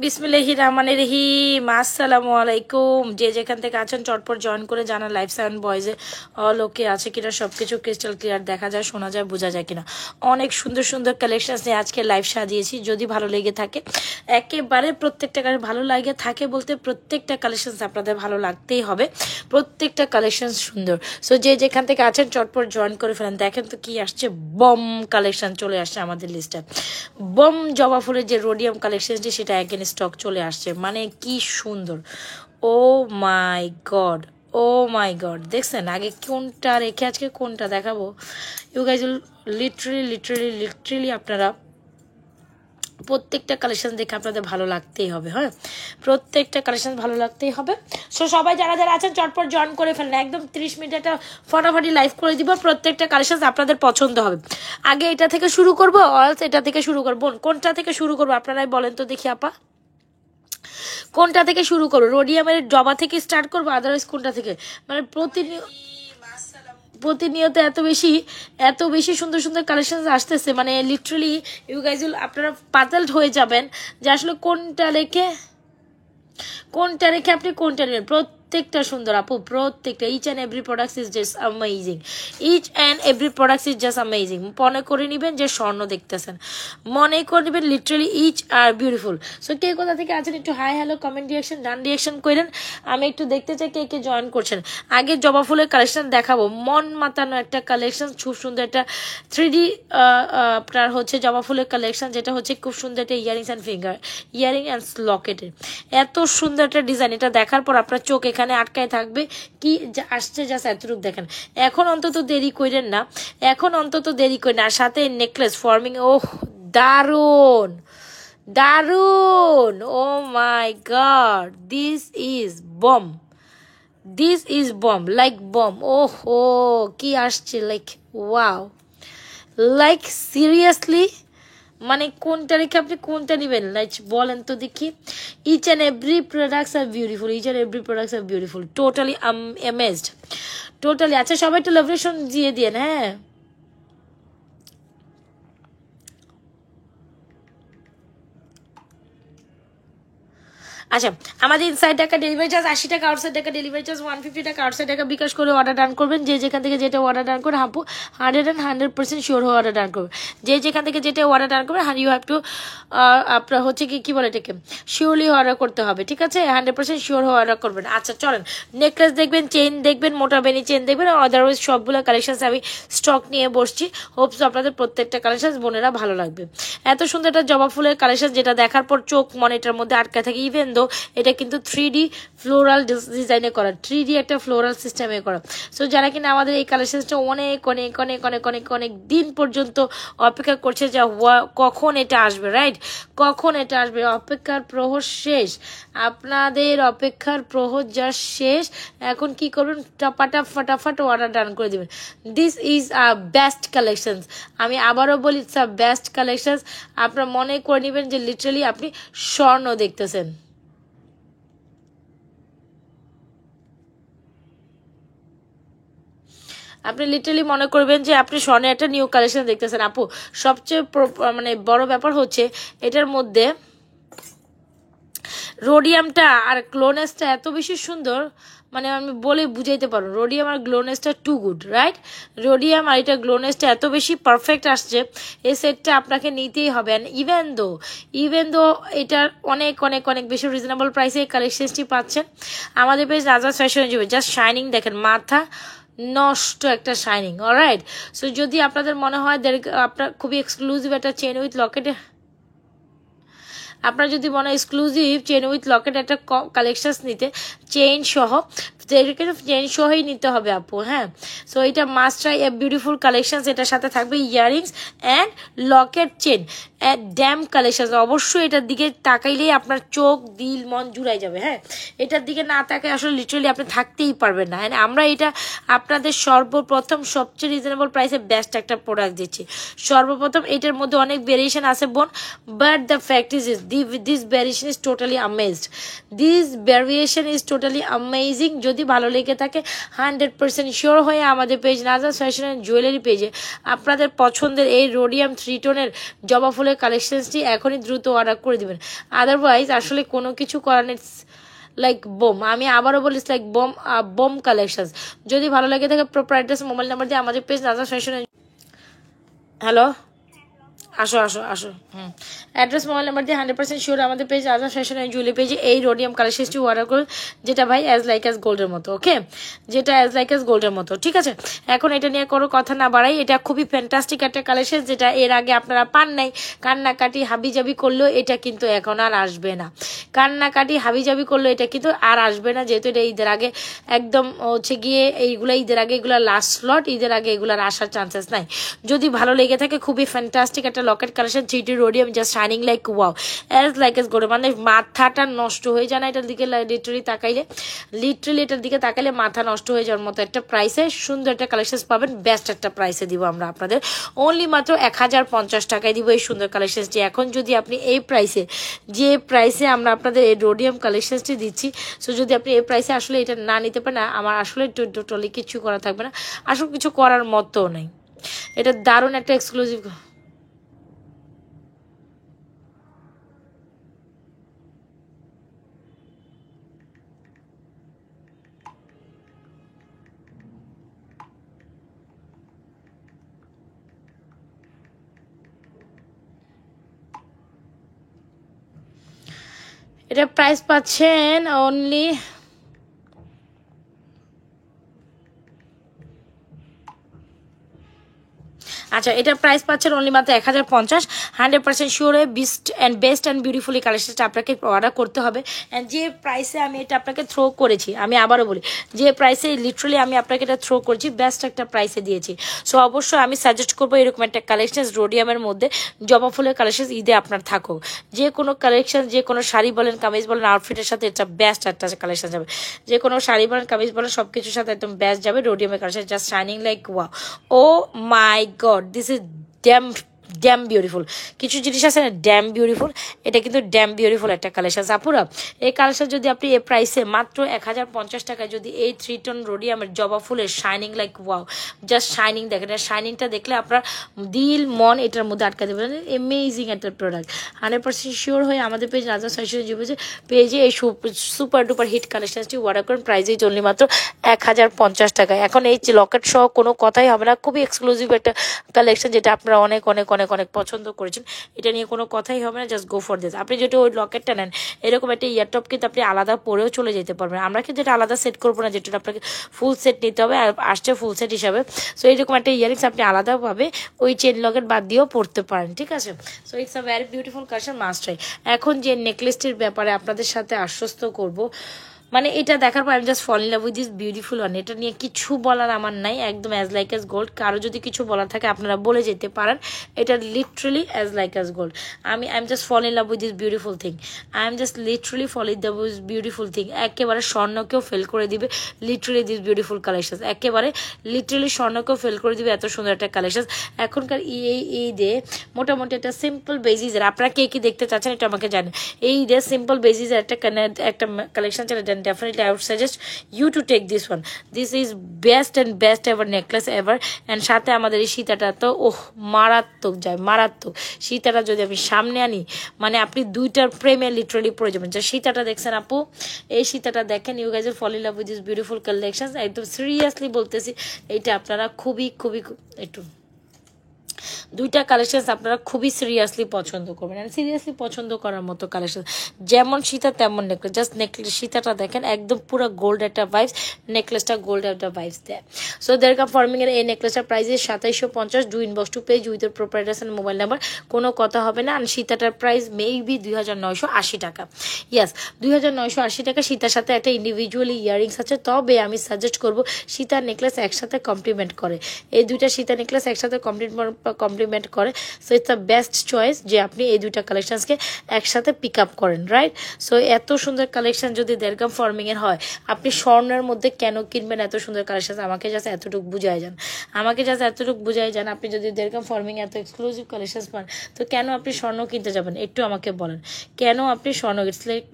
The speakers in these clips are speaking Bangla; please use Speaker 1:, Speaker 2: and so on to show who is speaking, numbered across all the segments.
Speaker 1: বিসমিল্লাহির রহমানির রহিম। আসসালামু আলাইকুম। যে যেখান থেকে আছেন চটপট জয়েন করে জানা লাইফ সাইন বয়েজে অল ওকে আছে কিনা, সবকিছু ক্রিস্টাল ক্লিয়ার দেখা যায়, শোনা যায়, বোঝা যায় কিনা। অনেক সুন্দর সুন্দর কালেকশন নিয়ে আজকে লাইভ সাজিয়েছি। যদি ভালো লেগে থাকে, একেবারে প্রত্যেকটা ভালো লাগে থাকে বলতে প্রত্যেকটা কালেকশন আপনাদের ভালো লাগতেই হবে। প্রত্যেকটা কালেকশন সুন্দর। সো যে যেখান থেকে আছেন চটপট জয়েন করে ফেলেন। দেখেন তো কি আসছে, বম কালেকশন চলে আসছে আমাদের লিস্টে। বম জবা ফুলের যে রোডিয়াম কালেকশনটি সেটা এগেন স্টক চলে আসছে। মানে কি সুন্দর, ও my god, O my god. দেখছেন আগে কোনটা রেখে আজকে কোনটা দেখাবো। ইউ গাইজ লিটারেলি আপনারা প্রত্যেকটা কালেকশন দেখে আপনাদের ভালো লাগতেই হবে। হ্যাঁ, প্রত্যেকটা কালেকশন ভালো লাগতেই হবে। সো সবাই যারা যারা আছেন চটপট জয়েন করে ফেলেন। একদম 30 মিনিট একটা ফটাফটি লাইভ করে দিব। প্রত্যেকটা কালেকশন আপনাদের পছন্দ হবে। আগে এটা থেকে শুরু করবো, অলস এটা থেকে শুরু করবো। কোনটা থেকে শুরু করবো আপনারাই বলেন তো দেখি আপা, কোনটা থেকে শুরু করবো? রোডিয়ামের জবা থেকে স্টার্ট করবো, আদারওয়াইজ কোনটা থেকে? মানে প্রতিনিয়ত এত বেশি সুন্দর সুন্দর কালেকশন আসতেছে, মানে লিটারালি ইউ গাইজ আপনারা পাজলড হয়ে যাবেন যে আসলে কোনটা রেখে আপনি কোনটা নেবেন। প্রত্যেকটা সুন্দর আপু, প্রত্যেকটা each and every product is just amazing. Each and every product is just amazing. মনে করে নেবেন যে স্বর্ণ দেখতেছেন, মনে করে নেবেন literally each are beautiful. So কে কোথা থেকে আছেন একটু hi hello comment reaction done reaction করেন। আমি একটু দেখতে চাই কে কে জয়েন করছেন। আগে জবা ফুলের কালেকশন দেখাবো, মন মাতানো একটা কালেকশন, খুব সুন্দর একটা 3D আপনার হচ্ছে জবা ফুলের কালেকশন, যেটা হচ্ছে খুব সুন্দর একটা ইয়ারিংস অ্যান্ড ইয়ারিং অ্যান্ড লকেটের। এত সুন্দর একটা ডিজাইন, এটা দেখার পর আপনার চোখ এখানে আটকায় থাকবে। কি আসছে জাস্ট এতটুকু দেখেন। এখন অন্তত দেরি করেন না, আর সাথে নেকলেস ফর্মিং, ওহ দারুন দারুন, oh my god, this is bomb like bomb. ওহো কি আসছে, লাইক ওয়াও, লাইক সিরিয়াসলি। মানে কোনটা রেখে আপনি কোনটা নেবেন লাইক বলেন তো দেখি। Each and every products are beautiful, totally amazed, totally. আচ্ছা সবাই একটু লাভরেশন দিয়ে দিন। হ্যাঁ, আচ্ছা আমাদের ইনসাইড টাকা ডেলিভারি চার্জ 80 টাকা, আউটসাইড টাকা ডেলিভারি চার্জ 150 টাকা। আউটসাইড টাকা বিকাশ করে অর্ডার ডান করবেন। যে যেখান থেকে যেটা অর্ডার ডান করে হাপু 100% শিওর হয়ে অর্ডার ডান করবেন। যে যেখান থেকে যেটা অর্ডার ডান করবেন ইউ হ্যাভ টু আপনার হচ্ছে কি বলে এটাকে, শিওরলি অর্ডার করতে হবে। ঠিক আছে, 100% শিওর হয়ে অর্ডার করবেন। আচ্ছা চলেন, নেকলেস দেখবেন, চেইন দেখবেন, মোটা বেনি চেইন দেখবেন, আদারওয়াইজ সবগুলো কালেকশন আমি স্টক নিয়ে বসছি। হোপস আপনাদের প্রত্যেকটা কালেকশন বোনেরা ভালো লাগবে। এত সুন্দর একটা জবা ফুলের কালেকশন, যেটা দেখার পর চোখ মনিটার মধ্যে আটকা থাকে। ইভেন দো এটা কিন্তু 3D ফ্লোরাল ডিজাইনে করা, 3D একটা ফ্লোরাল সিস্টেমে করা। সো যারা কিনা আমাদের এই কালেকশনটা অনেক অনেক অনেক অনেক অনেক অনেক দিন পর্যন্ত অপেক্ষা করছে যে কখন এটা আসবে, রাইট, কখন এটা আসবে। অপেক্ষার প্রহর শেষ, আপনাদের অপেক্ষার প্রহর যা শেষ। এখন কি করবেন, ফটাফট অর্ডার ডান করে দেবেন। This is a best collections. আমি আবারও বলি, ইটস আ বেস্ট কালেকশনস। আপনার মনে করে নেবেন যে লিটারালি আপনি স্বর্ণ দেখতেছেন। আপনি লিটারালি মনে করবেন যে আপনি স্বর্ণের একটা নিউ কালেকশন দেখতেছেন। আপু সবচেয়ে মানে বড় ব্যাপার হচ্ছে এটার মধ্যে রোডিয়ামটা আর গ্লোনেসটা এত বেশি সুন্দর, মানে আমি বলে বুঝাইতে পারবো। রোডিয়াম আর গ্লোনেসটা টু গুড, রাইট। রোডিয়াম আর এটা গ্লোনেসটা এত বেশি পারফেক্ট আসছে, এই সেটটা আপনাকে নিতেই হবে। অ্যান্ড ইভেন দো এটার অনেক অনেক অনেক বেশি রিজনেবল প্রাইসে এই কালেকশনটি পাচ্ছেন আমাদের পেজ রাজা ফ্যাশনে যাবে। জাস্ট শাইনিং দেখেন, মাথা নষ্ট একটা শাইনিং। অলরাইট, সো যদি আপনাদের মনে হয় আপনার খুবই এক্সক্লুসিভ একটা চেন উইথ লকেটে, আপনার যদি মনে হয় এক্সক্লুসিভ চেন উইথ লকেট একটা কালেকশন নিতে, চেইন সহই নিতে হবে আপু। হ্যাঁ, সো এটা must try a beautiful collection. এটার সাথে থাকবে earrings and locket chain damn collection. অবশ্যই এটার দিকে তাকাইলেই আপনার চোখ দিল মন জুড়াই যাবে। হ্যাঁ, এটার দিকে না তাকাই আসলে লিটারালি আপনি থাকতেই পারবেন না। হ্যাঁ, আমরা এটা আপনাদের সর্বপ্রথম সবচেয়ে রিজনেবল প্রাইসে বেস্ট একটা প্রোডাক্ট দিচ্ছি। সর্বপ্রথম এটার মধ্যে অনেক ভেরিয়েশন আছে বোন, but the fact is this variation is totally amazed. This variation is totally amazing. যদি যদি ভালো লেগে থাকে 100% শিওর হয়ে আমাদের পেজ নাজাস ফ্যাশন অ্যান্ড জুয়েলারি পেজে আপনাদের পছন্দের এই রোডিয়াম 3 টোনের জবা ফুলের কালেকশনসটি এখনই দ্রুত অর্ডার করে দিবেন। আদারওয়াইজ আসলে কোনো কিছু করার নেই, লাইক বোম। আমি আবারও বলিস লাইক বোম, বোম কালেকশনস। যদি ভালো লাগে থাকে প্রপার অ্যাড্রেস মোবাইল নাম্বার দিয়ে আমাদের পেজ নাজাস ফ্যাশন। হ্যালো, আসো আসো আসো। অ্যাড্রেস মোবাইল নাম্বার দিয়ে 100% শিওর আমাদের page Azad fashion and jewellery পেজে এই রোডিয়াম কালেকশনটি অর্ডার করুন, যেটা ভাই অ্যাজ লাইক অ্যাজ গোল্ডের মতো। ওকে, যেটা অ্যাজ লাইক অ্যাজ গোল্ডের মতো, ঠিক আছে। এখন এটা নিয়ে কোনো কথা না বাড়াই, এটা খুবই ফ্যান্টাস্টিক একটা কালেকশন, যেটা এর আগে আপনারা পান নাই। কান্নাকাটি হাবিজাবি করলেও এটা কিন্তু এখন আর আসবে না। কান্নাকাটি হাবিজাবি করলেও এটা কিন্তু আর আসবে না, যেহেতু এটা ঈদের আগে একদম হচ্ছে গিয়ে এইগুলো ঈদের আগে এগুলো লাস্ট স্লট, ঈদের আগে এগুলোর আসার চান্সেস নাই। যদি ভালো লেগে থাকে খুবই ফ্যান্টাস্টিক একটা Locket collection, 3D rhodium, just shining like wow, as like S gold. মানে মাথাটা নষ্ট হয়ে যায় না এটার দিকে লিটারালি তাকাইলে, লিটারালি এটার দিকে তাকাইলে মাথা নষ্ট হয়ে যাওয়ার মতো একটা প্রাইসে সুন্দর একটা কালেকশন পাবেন। বেস্ট একটা প্রাইসে দিব আমরা আপনাদের, অনলি মাত্র 1050 টাকায় দিব এই সুন্দর কালেকশনটি। এখন যদি আপনি এই প্রাইসে, যে প্রাইসে আমরা আপনাদের এই রোডিয়াম কালেকশনটি দিচ্ছি, সো যদি আপনি এই প্রাইসে আসলে এটা না নিতে পারেন, আমার আসলে টোটালি কিছু করা থাকবে না, আসলে কিছু করার মতো নেই। এটা দারুণ একটা এক্সক্লুসিভ। এটা প্রাইস পাচ্ছেন অনলি, আচ্ছা এটা প্রাইস পাচ্ছেন অনলি মাত্র 1050। 100% শিওর হয়ে বেস্ট অ্যান্ড বিউটিফুলি কালেকশনটা আপনাকে অর্ডার করতে হবে। অ্যান্ড যে প্রাইসে আমি এটা আপনাকে থ্রো করেছি, আমি আবারও বলি, যে প্রাইসে লিটারালি আমি আপনাকে এটা থ্রো করেছি, বেস্ট একটা প্রাইসে দিয়েছি। সো অবশ্যই আমি সাজেস্ট করবো এরকম একটা কালেকশন রোডিয়ামের মধ্যে জবা ফুলের কালেকশন ঈদে আপনার থাকুক। যে কোনো কালেকশন, যে কোনো শাড়ি বলেন, কামিজ বলেন, আউটফিটের সাথে এটা বেস্ট একটা কালেকশন যাবে। যে কোনো শাড়ি বলেন, কামিজ বলেন, সব কিছুর সাথে একদম বেস্ট যাবে রোডিয়ামের collection, just shining like wow. Oh my god, this is damn beautiful. কিছু জিনিস আছে না ড্যাম বিউটিফুল, এটা কিন্তু ড্যাম বিউটিফুল একটা কালেকশন। আপুরা এই কালেকশন যদি আপনি এই প্রাইসে মাত্র 1050 টাকায় যদি এই 3 টোন রোডিয়ামের জবা ফুলের shining like wow, just shining দেখেন, শাইনিংটা দেখলে আপনার দিল মন এটার মধ্যে আটকা দেবেন। এমেজিং একটা প্রোডাক্ট, 100% শিওর হয়ে আমাদের পেজ রাজা ফ্যাশন পেজে এই সুপার ডুপার হিট কালেকশনটি অর্ডার করেন। প্রাইসে চললি মাত্র 1050 টাকায়। এখন এই লকেট সহ কোনো কথাই হবে না, খুবই এক্সক্লুসিভ একটা কালেকশন, যেটা আপনারা অনেক অনেক অনেক অনেক পছন্দ করেছেন, এটা নিয়ে কোনো কথাই হবে না, জাস্ট গো ফর দিস। আপনি যেটা ওই লকেটটা নেন, এরকম একটা ইয়ারটপ কিন্তু আপনি আলাদা পরেও চলে যেতে পারবেন। আমরা কিন্তু এটা আলাদা সেট করবো না, যেটা আপনাকে ফুল সেট নিতে হবে, আর আসছে ফুল সেট হিসাবে। সো এইরকম একটা ইয়ারিংস আপনি আলাদাভাবে ওই চেন লকেট বাদ দিয়েও পড়তে পারেন, ঠিক আছে। So it's a very beautiful collection, must try. এখন যে নেকলেসটির ব্যাপারে আপনাদের সাথে আশ্বস্ত করব, মানে এটা দেখার পর আমি just fall in love with this beautiful one. এটা নিয়ে কিছু বলার আমার নাই, একদম অ্যাজ লাইক অ্যাজ গোল্ড। কারো যদি কিছু বলার থাকে আপনারা বলে যেতে পারেন, এটা literally as like as gold. I am just fall in love with this beautiful thing. I am just literally fall in love with beautiful thing. একেবারে স্বর্ণকেও ফেল করে দিবে লিটারালি দিস বিউটিফুল কালেকশন, একেবারে লিটারালি স্বর্ণকেও ফেল করে দিবে এত সুন্দর একটা কালেকশন। এখনকার এই ঈদে মোটামুটি একটা সিম্পল বেসিসের, আপনারা কে কি দেখতে চাচ্ছেন এটা আমাকে জানেন, এই ঈদে সিম্পল বেসিসের একটা কালেকশন চলে, definitely I would suggest you to take this one. This is best ever necklace ever. And সাথে আমাদের এই সীতাটা তো মারাত্মক যায়, মারাত্মক। সীতাটা যদি আমি সামনে আনি, মানে আপনি দুইটার প্রেমে লিটারালি পড়ে যাবেন। যে সীতাটা দেখছেন আপু, এই সীতাটা দেখেন, you guys fall in love with this beautiful collection. একদম সিরিয়াসলি বলতেছি, এইটা আপনারা খুবই খুবই একটু দুইটা কালেকশন আপনারা খুবই সিরিয়াসলি পছন্দ করবেন, আর সিরিয়াসলি পছন্দ করার মতো কালেকশন। যেমন সীতা তেমন নেকলেস, জাস্ট নেকলেস সীতাটা দেখেন, একদম পুরো গোল্ড একটা ভাইবস, নেকলেসটা গোল্ড একটা ভাইবস দেয়। সো দেরকা ফর্মিং এর এই নেকলেসটার price 2750। Do inbox to page with proprietors and mobile number, কোনো কথা হবে না। আর সীতাটার প্রাইস মেবি 2980 টাকা। ইয়াস, 2980 টাকা। সীতার সাথে একটা ইন্ডিভিজুয়ালি ইয়ারিংস আছে, তবে আমি সাজেস্ট করবো সীতার নেকলেস একসাথে কমপ্লিমেন্ট করে। এই দুইটা সীতা নেকলেস একসাথে কমপ্লিমেন্ট কমপ্লিমেন্ট করে। So it's the best choice যে আপনি এই দুইটা কালেকশনসকে একসাথে পিক আপ করেন, রাইট? সো এত সুন্দর কালেকশন যদি দেড়গাম ফর্মিংয়ের হয়, আপনি স্বর্ণের মধ্যে কেন কিনবেন এত সুন্দর কালেকশন? আমাকে জাস্ট এতটুকু বুঝাই যান, আপনি যদি দেড়গাম ফর্মিং এত এক্সক্লুসিভ কালেকশন পান, তো কেন আপনি স্বর্ণ কিনতে যাবেন? একটু আমাকে বলেন, কেন আপনি স্বর্ণ? ইটস লাইক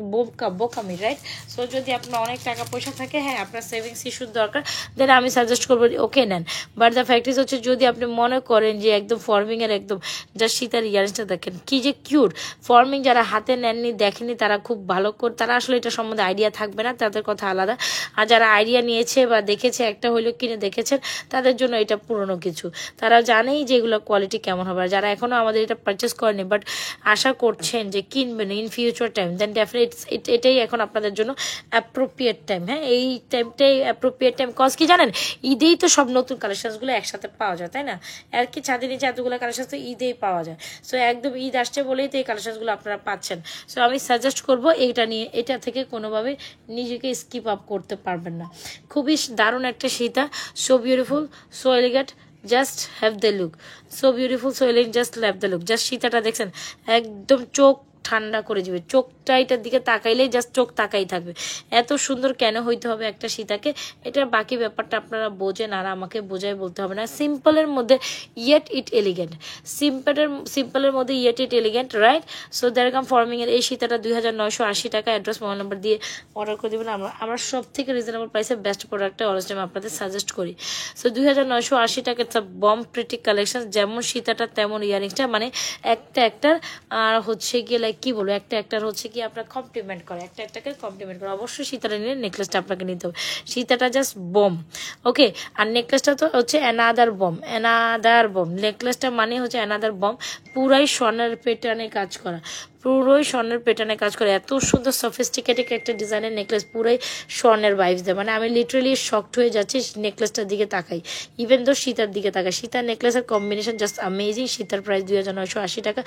Speaker 1: বোকামি, রাইট? সো যদি আপনার অনেক টাকা পয়সা থাকে, হ্যাঁ আপনার সেভিংস ইস্যুর দরকার, দেন আমি সাজেস্ট করবো ওকে নেন। বাট দ্য ফ্যাক্ট ইজ হচ্ছে যদি আপনি মনে করেন যে একদম ফর্মিংয়ের একদম জাস্ট সীতার ইয়ারিংসটা দেখেন কি যে কিউট। ফর্মিং যারা হাতে নেননি, দেখেনি, তারা খুব ভালো করে, তারা আসলে এটা সম্বন্ধে আইডিয়া থাকবে না, তাদের কথা আলাদা। আর যারা আইডিয়া নিয়েছে বা দেখেছে, একটা হইলেও কিনে দেখেছেন, তাদের জন্য এটা পুরনো কিছু, তারা জানেই যে এগুলো কোয়ালিটি কেমন হবে। আর যারা এখনও আমাদের এটা পারচেস করেনি বাট আশা করছেন যে কিনবেন in future time, then definite এটাই এখন আপনাদের জন্য অ্যাপ্রোপ্রিয়েট টাইম। হ্যাঁ, এই টাইমটাই অ্যাপ্রোপ্রিয়েট টাইম। কজ কি জানেন, ঈদেই তো সব নতুন কালেকশনসগুলো একসাথে পাওয়া যায়, তাই না? আর কি ছাদের নিচে এতগুলো কালেকশন তো ঈদেই পাওয়া যায়। সো একদম ঈদ আসছে বলেই তো এই কালেকশনসগুলো আপনারা পাচ্ছেন। সো আমি সাজেস্ট করবো এটা থেকে কোনোভাবে নিজেকে স্কিপ আপ করতে পারবেন না। খুবই দারুণ একটা সীতা, so beautiful, so elegant, just have the look, so beautiful, so elegant, just have the look. Just সীতাটা দেখছেন, একদম চোখ ঠান্ডা করে যাবে, চোখটা এটার দিকে তাকাইলেই জাস্ট চোখ তাকাই থাকবে। এত সুন্দর কেন হইতে হবে একটা সীতাকে? এটার বাকি ব্যাপারটা আপনারা বোঝেন, আর আমাকে বোঝাই বলতে হবে না। সিম্পলের মধ্যে ইয়েট ইট এলিগেন্ট, সিম্পলের মধ্যে yet it elegant, right? So দেড়গাম ফর্মিংয়ের এই সীতাটা 2980 টাকা। অ্যাড্রেস, মোবাইল নাম্বার দিয়ে অর্ডার করে দেবেন। আমরা সব থেকে রিজনেবল প্রাইসে বেস্ট প্রোডাক্টটা অলওয়েজ টাইম আপনাদের সাজেস্ট করি। সো 2980 টাকা, it's a bomb pretty collection. যেমন সীতাটা তেমন ইয়ারিংসটা, মানে একটার আর হচ্ছে গিয়ে লাইক কি বলবো, একটার হচ্ছে কি আপনার কমপ্লিমেন্ট করে, একটাকে কমপ্লিমেন্ট করে। অবশ্যই সীতাটা নিলে নেকলেসটা আপনাকে নিতে হবে। সীতাটা জাস্ট বম, ওকে? আর নেকলেসটা তো হচ্ছে অ্যানাদার বম। নেকলেসটা মানে হচ্ছে অ্যানাদার বম। পুরাই স্বর্ণের প্যাটার্নে কাজ করা, এত সুন্দর সফিস্টিকেটেড একটা ডিজাইনের নেকলেস, পুরাই স্বর্ণের ভাইবস দেয়। মানে আমি লিটারালি শকড হয়ে যাচ্ছি নেকলেসটার দিকে তাকাই, ইভেন দো সীতার দিকে তাকাই। সীতার নেকলেসের কম্বিনেশন জাস্ট অ্যামেজিং। সীতার প্রাইস 2980 টাকা,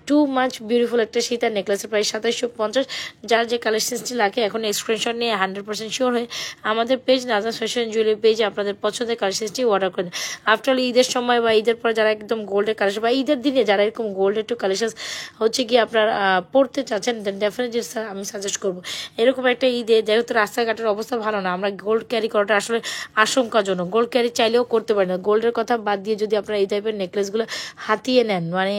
Speaker 1: টু মাচ বিউটিফুল একটা সীতার নেকলেসের প্রাইস 2750। যার যে কালেকশনসটি লাগে এখন স্ক্রিনশট নিয়ে 100% শিওর হয়ে আমাদের পেজ নাজরাস ফ্যাশন জুয়েলারি পেজে আপনাদের পছন্দের কালেকশনসটি অর্ডার করেন। আফটার ঈদের সময় বা ঈদের পর যারা একদম গোল্ডের কালেকশন, বা ঈদের দিনে যারা এরকম গোল্ডের একটু কালেকশন হচ্ছে কি আপনার পড়তে চাচ্ছেন, দেন ডেফিনেটলি আমি সাজেস্ট করবো এরকম একটা ঈদে, যেহেতু রাস্তাঘাটের অবস্থা ভালো না, আমরা গোল্ড ক্যারি করাটা আসলে আশঙ্কাজনক। গোল্ড ক্যারি চাইলেও করতে পারি না। গোল্ডের কথা বাদ দিয়ে যদি আপনারা এই টাইপের নেকলেসগুলো হাতিয়ে নেন, মানে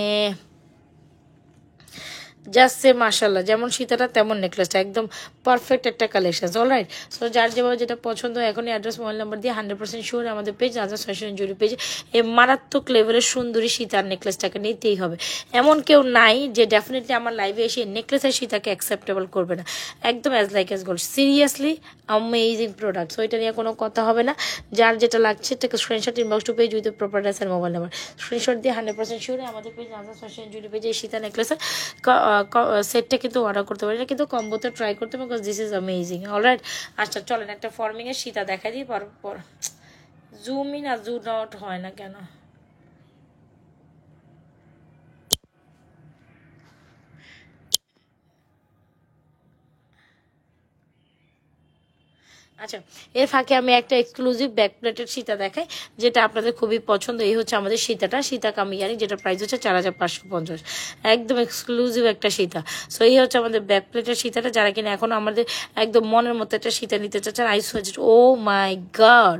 Speaker 1: জাস্ট সে মাশাল্লাহ, যেমন সীতাটা তেমন নেকলেসটা, একদম পারফেক্ট একটা কালেকশন। অলরাইট? সো যার যেভাবে যেটা পছন্দ, এখনই অ্যাড্রেস, মোবাইল নাম্বার দিয়ে 100% শিওর আমাদের পেজ নাজরাস ফ্যাশন জুয়েলারি পেজে এই মারাত্মক লেভেলের সুন্দরী সীতার নেকলেসটাকে নিতেই হবে। এমন কেউ নাই যে ডেফিনেটলি আমার লাইভে এসে নেকলেসের সীতাকে অ্যাকসেপ্টেবল করবে না। একদম as like as gold, seriously amazing product. So এটা নিয়ে কোনো কথা হবে না। যার যেটা লাগছে তাকে screenshot inbox to page with proper address আর মোবাইল নাম্বার, স্ক্রিনশট দিয়ে 100% শিওর আমাদের পেজ নাজরাস ফ্যাশন জুয়েলারি পেজে এই সীতা নেকলেসের সেটটা কিন্তু অর্ডার করতে পারি না, কিন্তু কম্বোতে ট্রাই করতে হবে, because this is amazing. Alright? আচ্ছা চলেন একটা ফর্মিংয়ের সীতা দেখাই দিই। পর জুম ইন আর জুম আউট হয় না কেন? আচ্ছা, এর ফাঁকে আমি একটা এক্সক্লুসিভ ব্যাক প্লেটের সীতা দেখাই, যেটা আপনাদের খুবই পছন্দ। এই হচ্ছে আমাদের সীতা কামিয়ারি, যেটা প্রাইস হচ্ছে 4550। একদম এক্সক্লুসিভ একটা সীতা। সো এই হচ্ছে আমাদের ব্যাক প্লেটের সীতাটা। যারা কিনা এখন আমাদের একদম মনের মতো একটা সীতা নিতে চাচ্ছেন, I suggest, oh my god,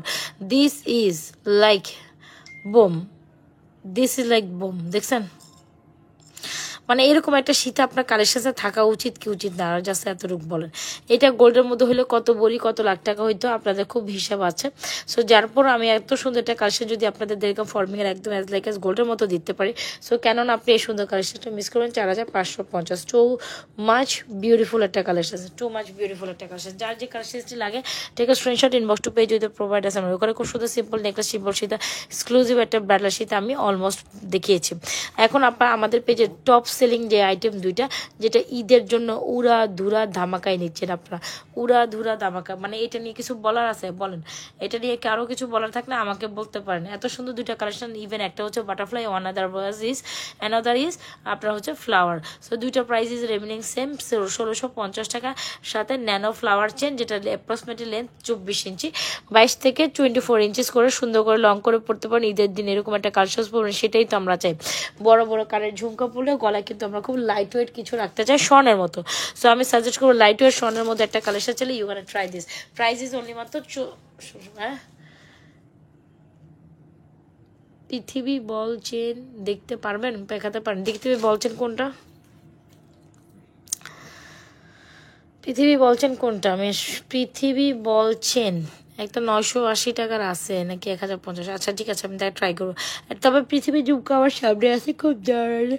Speaker 1: this is like bomb, দেখছেন? মানে এরকম একটা সীতা আপনার কালেকশনে থাকা উচিত কি উচিত না, আর জাস্ট এতটুকু বলেন। এটা গোল্ডের মধ্যে হলে কত বড়ি, কত লাখ টাকা হইতো, আপনাদের খুব হিসাব আছে। সো যার পর আমি এত সুন্দর একটা কালেকশন যদি আপনাদের দেখলাম ফর্মিংয়ের একদম অ্যাজ লাইক অ্যাজ গোল্ডের মতো দিতে পারি, সো কেননা আপনি এই সুন্দর কালেকশনটা মিস করবেন। 4550, টু মাচ বিউটিফুল একটা কালেকশন, যার যে কালেকশনটি লাগে টেকে screenshot inbox to page with provide আছে আমার ওখানে। খুব সুন্দর simple necklace, simple Sita, exclusive একটা ব্রাইডাল সীতা আমি অলমোস্ট দেখিয়েছি। এখন আপনারা আমাদের পেজে টপ সেলিং যে আইটেম দুইটা, যেটা ঈদের জন্য উড়া ধুরা ধামাকায় নিচ্ছেন আপনারা, উড়া ধুরা ধামাকা। মানে এটা নিয়ে কিছু বলার আছে বলেন, এটা নিয়ে কারো কিছু বলার থাকলে আমাকে বলতে পারেন। এত সুন্দর দুইটা কালেকশন, ইভেন একটা হচ্ছে বাটারফ্লাই, অ্যানাদার ইজ আপনার হচ্ছে ফ্লাওয়ার। সো দুইটা প্রাইস ইজ রিমেনিং সেম, 1650 টাকা। সাথে ন্যানো ফ্লাওয়ার চেন, যেটা অ্যাপ্রক্সিমেটলি লেন্থ 24 ইঞ্চি, 22 থেকে 24 ইঞ্চিস করে সুন্দর করে লং করে পড়তে পারেন। ঈদের দিন এরকম একটা কালেকশন পড়বেন, সেটাই তো আমরা চাই। বড় বড় কানের ঝুমকা পড়লে গলায় কিন্তু আমরা খুব লাইট ওয়েট কিছু রাখতে চাই, স্বর্ণের মতো। সো আমি সাজেস্ট করবো লাইট ওয়েট স্বর্ণের মধ্যে একটা কালেকশন চলে, you can try this. Price is only মাত্র পৃথিবী বল চেন দেখতে পারবেন, দেখাতে পারেন? পৃথিবী বলছেন কোনটা? পৃথিবী বলছেন কোনটা? আমি পৃথিবী বলছেন একটা 980 টাকার আছে নাকি 1050? আচ্ছা ঠিক আছে, আমি তাই ট্রাই করবো। তবে পৃথিবী ঝুমকা আমার সামনে আছে, খুব দাঁড়ানো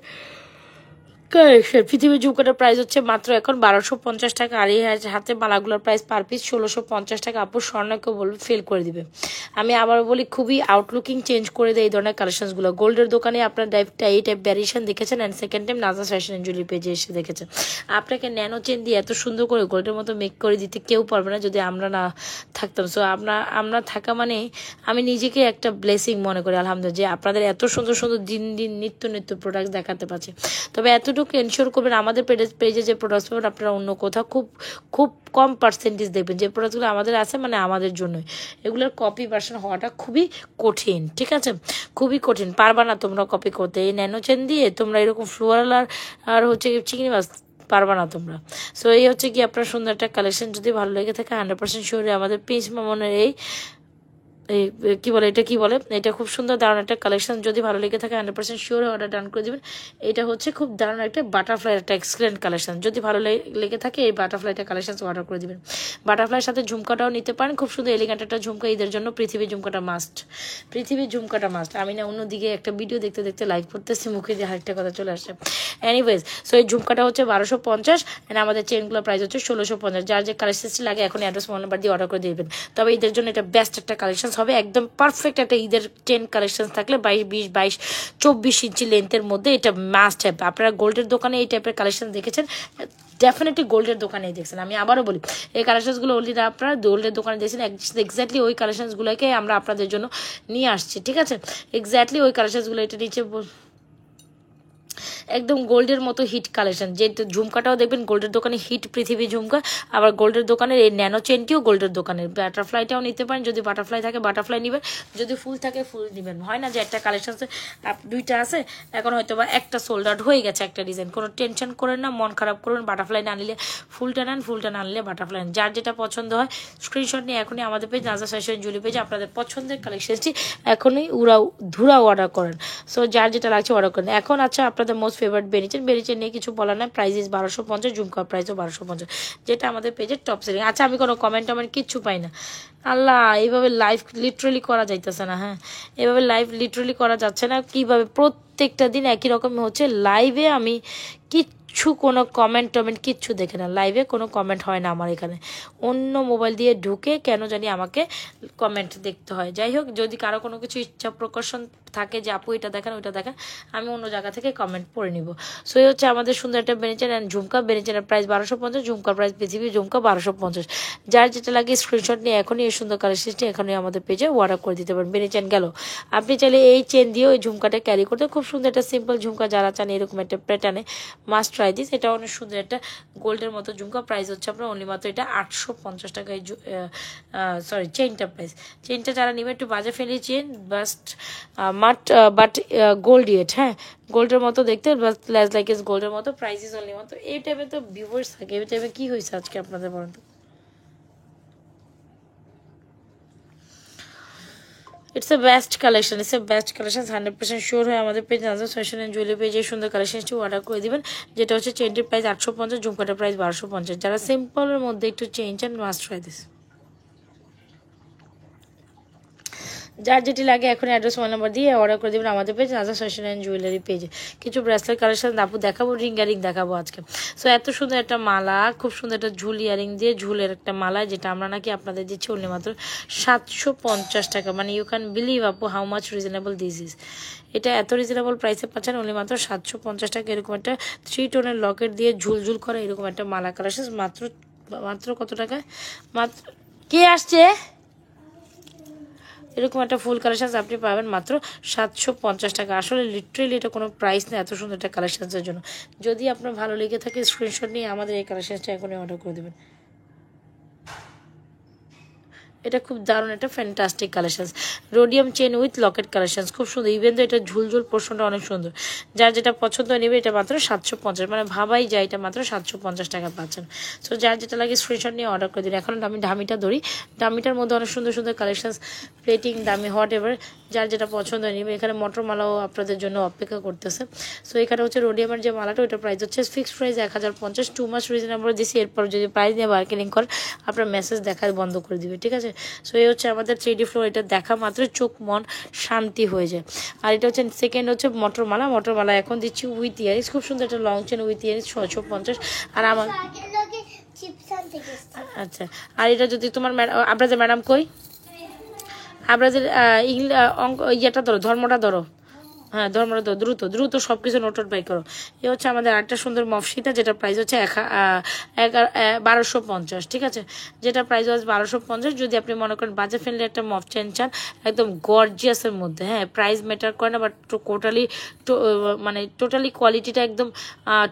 Speaker 1: কালেকশন। পৃথিবীর ঝুমকাটার প্রাইস হচ্ছে মাত্র এখন 1250 টাকা। আর এই হাতে মালাগুলোর প্রাইস পার পিস 1650 টাকা। আপু স্বর্ণকেও বলবে ফেল করে দিবে। আমি আবার বলি, খুবই আউটলুকিং চেঞ্জ করে দেয় এই ধরনের কালেকশনসগুলো। গোল্ডের দোকানে আপনার এই টাইপ ভ্যারিয়েশন দেখেছেন, অ্যান্ড সেকেন্ড টাইম নাজা ফ্যাশন অ্যান্ড জুয়েলারি পেজে এসে দেখেছেন। আপনাকে ন্যানো চেন দিয়ে এত সুন্দর করে গোল্ডের মতো মেক করে দিতে কেউ পারবে না যদি আমরা না থাকতাম। সো আমরা থাকা মানে আমি নিজেকে একটা ব্লেসিং মনে করি, আলহামদুলিল্লাহ, যে আপনাদের এত সুন্দর সুন্দর দিন দিন নিত্য নিত্য প্রোডাক্ট দেখাতে পারছে। তবে এতটুকু এনশিওর করবেন আমাদের পেজে যে প্রোডাক্টস পাবেন আপনারা অন্য কোথাও খুব খুব কম পার্সেন্টেজ দেখবেন। যে প্রোডাক্টগুলো আমাদের আছে মানে আমাদের জন্যই, এগুলোর কপি ভার্সন হওয়াটা খুবই কঠিন, ঠিক আছে? খুবই কঠিন, পারবা না তোমরা কপি করতে। এই ন্যানো চেন দিয়ে তোমরা এরকম ফ্লোরাল আর হচ্ছে চিংড়ি মাছ পারবা না তোমরা। সো এই হচ্ছে কি আপনার সুন্দর একটা কালেকশন। যদি ভালো লেগে থাকে 100% শিওর আমাদের প্রিন্স মামনের এই কি বলে, এটা কি বলে, এটা খুব সুন্দর দারুণ একটা কালেকশন। যদি ভালো লেগে থাকে 100% শিওর অর্ডার ডান করে দেবেন। এটা হচ্ছে খুব দারুণ একটা বাটারফ্লাই, একটা এক্সেলেন্ট কালেকশন। যদি ভালো লেগে থাকে এই বাটারফ্লাইটা কালেকশন অর্ডার করে দেবেন। বাটারফ্লাইয়ের সাথে ঝুমকাটাও নিতে পারেন, খুব সুন্দর এলিগেন্ট একটা ঝুমকা। ঈদের জন্য পৃথিবীর ঝুমকাটা মাস্ট, পৃথিবীর ঝুমকাটা মাস্ট। আমি না অন্যদিকে একটা ভিডিও দেখতে দেখতে লাইভ করতেছি, মুখে দিয়ে আরেকটা কথা চলে আসছে। এনিওয়েজ, সো এই ঝুমকাটা হচ্ছে 1250, এন্ড আমাদের চেনগুলোর প্রাইস হচ্ছে 1650। যার যে কালেকশনটি লাগে এখন অ্যাড্রেস ফোন নাম্বার দিয়ে অর্ডার করে দিবেন। তবে ঈদের জন্য এটা বেস্ট একটা কালেকশন হবে, একদম পারফেক্ট একটা ঈদের চেন কালেকশন থাকলে 22, 20, 24 ইঞ্চি লেন্থের মধ্যে এটা মাস্ট হ্যাভ। আপনারা গোল্ডের দোকানে এই টাইপের কালেকশন দেখেছেন, ডেফিনেটলি গোল্ডের দোকানেই দেখছেন। আমি আবারও বলি, এই কালেকশনসগুলো অলরেডি আপনারা গোল্ডের দোকানে দেখছেন, এক্স্যাক্টলি ওই কালেকশনসগুলোকে আমরা আপনাদের জন্য নিয়ে আসছি, ঠিক আছে? এক্স্যাক্টলি ওই কালেকশনসগুলো এটা নিচে একদম গোল্ডের মতো হিট কালেকশন। যে ঝুমকাটাও দেখবেন গোল্ডের দোকানে হিট, পৃথিবী ঝুমকা। আবার গোল্ডের দোকানের এই ন্যানো চেনটিও গোল্ডের দোকানের। বাটারফ্লাইটাও নিতে পারেন, যদি বাটারফ্লাই থাকে বাটারফ্লাই নেবেন, যদি ফুল থাকে ফুল নেবেন। হয় না যে একটা কালেকশন দুইটা আছে, এখন হয়তো বা একটা সোল্ড আউট হয়ে গেছে একটা ডিজাইন, কোনো টেনশন করেন না, মন খারাপ করবেন। বাটারফ্লাই না নিলে ফুলটা নেন, ফুলটা না নিলে বাটারফ্লাই নেন। যার যেটা পছন্দ হয় স্ক্রিনশট নিয়ে এখনই আমাদের পেজ নাজা ফ্যাশন জুয়েলারি পেজে আপনাদের পছন্দের কালেকশনটি এখনই ধুরা অর্ডার করেন। সো যার যেটা লাগছে অর্ডার করেন। এখন আচ্ছা, আপনাদের মোস্ট ফেভারিট বেরিচেন নিয়ে কিছু বলার না, প্রাইস ইজ 1250, ঝুমকার প্রাইসও 1250, যেটা আমাদের পেজের টপ সেলিং। আচ্ছা, আমি কোনো কমেন্ট কিচ্ছু পাই না। আল্লাহ, এইভাবে লাইভ লিটারালি করা যাইতেছে না। হ্যাঁ, এভাবে লাইভ লিটারালি করা যাচ্ছে না। কিভাবে প্রত্যেকটা দিন একই রকম হচ্ছে লাইভে, আমি কিচ্ছু কোনো কমেন্ট কিচ্ছু দেখে না। লাইভে কোনো কমেন্ট হয় না আমার এখানে, অন্য মোবাইল দিয়ে ঢুকে কেন জানি আমাকে কমেন্ট দেখতে হয়। যাই হোক, যদি কারো কোনো কিছু ইচ্ছা প্রকাশন থাকে যে আপু এটা দেখেন ওইটা দেখেন, আমি অন্য জায়গা থেকে কমেন্ট পড়ে নিব। সো এই হচ্ছে আমাদের সুন্দর একটা বেনিচেন অ্যান্ড ঝুমকা। বেনিচেনের প্রাইস 1250, ঝুমকার প্রাইস পৃথিবী ঝুমকা 1250। যার যেটা লাগে স্ক্রিনশট নিয়ে এখনই এই সুন্দর কালেকশনটি এখনই আমাদের পেজে অর্ডার করে দিতে পারেন। বেনিচেন গেল, আপনি চাইলে এই চেন দিয়ে ওই ঝুমকাটা ক্যারি করতে, খুব সুন্দর একটা সিম্পল ঝুমকা। যারা চান এরকম একটা প্যাটার্নে, মাস্ট ট্রাই দিস। এটা অনেক সুন্দর একটা গোল্ডের মতো ঝুমকা। প্রাইস হচ্ছে আপনার অনলি মাত্র এটা 850 টাকায়। সরি, চেইনটা প্রাইস, চেইনটা যারা নেবে একটু বাজে ফেলি চেন, বাট গোল্ড ইয়েট, হ্যাঁ গোল্ডের মতো দেখতে, লেস লাইক ইজ গোল্ডের মতো। প্রাইস ইজ অনলি মতো। এই টাইপে তো ভিউয়ার্স থাকে, এই টাইপে কি হয়েছে আজকে আপনাদের বলেন তো? It's a best collection, 100% sure হয়ে আমাদের পেজ নাজা ফ্যাশন অ্যান্ড জুয়েলারি পেজে সুন্দর কালেকশনটি অর্ডার করে দিবেন। যেটা হচ্ছে চেনটির প্রাইস 850, ঝুমকাটার প্রাইস 1250। যারা সিম্পলের মধ্যে একটু change and must try this. যার যেটি লাগে এখন অ্যাড্রেস মোবাইল নাম্বার দিয়ে অর্ডার করে দেবেন আমাদের পেজ নাজা ফ্যাশন অ্যান্ড জুয়েলারি পেজে। কিছু ব্রেসলেট কালেকশন আপু দেখাবো, রিং দেখাবো আজকে। সো এত সুন্দর একটা মালা, খুব সুন্দর একটা ঝুল ইয়ারিং দিয়ে ঝুলের একটা মালা, যেটা আমরা নাকি আপনাদের দিচ্ছি অনলি মাত্র 750 টাকা। মানে ইউ ক্যান বিলিভ আপু how much reasonable this is. এটা এত রিজনেবল প্রাইসে পাচ্ছেন অনলি মাত্র 750 টাকা। এরকম একটা 3 টোনের লকেট দিয়ে ঝুলঝুল করা এরকম একটা মালা কালেকশন মাত্র মাত্র কত টাকায়? মাত্র কে আসছে? এরকম একটা ফুল কালেকশন আপনি পাবেন মাত্র 750 টাকা। আসলে লিটারেলি এটা কোনো প্রাইস নেই এত সুন্দর একটা কালেকশনসের জন্য। যদি আপনার ভালো লেগে থাকে স্ক্রিনশট নিয়ে আমাদের এই কালেকশনসটা এখনই অর্ডার করে দেবেন। এটা খুব দারুণ একটা fantastic collection, rhodium chain with Locket collection, খুব সুন্দর। ইভেন তো এটা ঝুলঝুল পোর্শনটা অনেক সুন্দর। যার যেটা পছন্দ নেবে এটা মাত্র 750, মানে ভাবাই যায় এটা মাত্র 750 টাকা পাচ্ছেন। সো যার যেটা লাগে স্ক্রিনশট নিয়ে অর্ডার করে দিন। এখন আমি ডামিটা ধরি, ডামিটার মধ্যে অনেক সুন্দর সুন্দর কালেকশন, প্লেটিং, দামি, হোয়াট এভার, যার যেটা পছন্দ নেবে। এখানে মটর মালাও আপনাদের জন্য অপেক্ষা করতেছে। সো এখানে হচ্ছে রোডিয়ামের যে মালাটা ওইটার প্রাইস হচ্ছে ফিক্সড প্রাইস 1050, 2 মাস রিজনেবল দিছি। এরপর যদি প্রাইস নিয়ে বার্গেনিং করেন আপনার মেসেজ দেখা বন্ধ করে দিবে, ঠিক আছে। সো এই হচ্ছে আমাদের 3D ফ্লোর, এটা দেখা মাত্র চোখ মন শান্তি হয়ে যায়। আর এটা হচ্ছে সেকেন্ড হচ্ছে মটরমালা, মটরমালা এখন দিচ্ছি উইথ ইয়ারিংস, খুব সুন্দর একটা লং চেন উইথ ইয়ারিংস 650। আর আমার আচ্ছা, আর এটা যদি তোমার আপনাদের ম্যাডাম কই, আপনাদের অঙ্ক ইয়েটা ধরো, ধর্মটা ধরো, হ্যাঁ ধর্মটা ধরো, দ্রুত দ্রুত সব কিছু নোট বাই করো। এ হচ্ছে আমাদের আরেকটা সুন্দর মফসিতা, যেটা প্রাইস হচ্ছে 1250, ঠিক আছে। যেটা প্রাইস হচ্ছে 1250। যদি আপনি মনে করেন বাজেট ফ্রেন্ডলি একটা মফ চেন চান একদম গর্জিয়াসের মধ্যে, হ্যাঁ প্রাইস ম্যাটার করে না, বাট মানে টোটালি কোয়ালিটিটা একদম